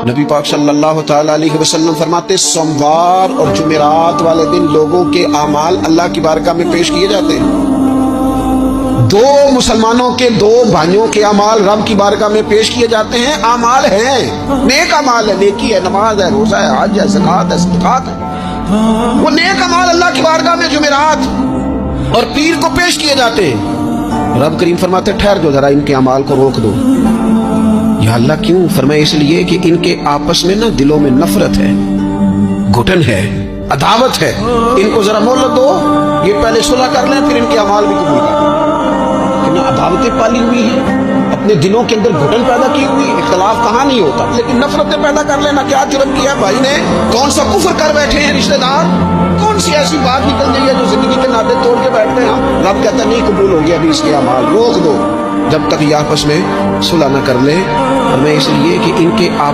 نبی پاک صلی اللہ تعالی علیہ وسلم فرماتے سوموار اور جمعرات والے دن لوگوں کے اعمال اللہ کی بارگاہ میں پیش کیے جاتے ہیں. دو مسلمانوں کے دو بھائیوں کے اعمال رب کی بارگاہ میں پیش کیے جاتے ہیں. اعمال ہیں, نیک اعمال ہے, نیکی ہے, نماز ہے, روزہ ہے, حج ہے, زکات ہے, صدقات ہے. وہ نیک اعمال اللہ کی بارگاہ میں جمعرات اور پیر کو پیش کیے جاتے ہیں. رب کریم فرماتے ٹھہر جو ذرا ان کے اعمال کو روک دو. یا اللہ کیوں؟ فرمایا اس لیے کہ ان کے آپس میں نا دلوں میں نفرت ہے, گھٹن ہے, عداوت ہے. ان کو ذرا مہلت دو, یہ پہلے صلح کر لیں پھر ان کے اعمال بھی قبول کر لیں. عداوتیں پالی ہوئی ہیں, اپنے دلوں کے اندر گھٹن پیدا کی ہوئی. اختلاف کہاں نہیں ہوتا, لیکن نفرتیں پیدا کر لینا. کیا جرم کیا بھائی نے, کون سا کفر کر بیٹھے ہیں رشتہ دار, کون سی ایسی بات نکل گئی ہے جو زندگی کے ناطے توڑ کے بیٹھتے ہیں ہم. رب کہتا نہیں قبول ہو گیا ابھی اس کے اعمال, روک دو جب تک یہ آپس میں صلح نہ کر لے. اور میں اس لیے کہ ان کے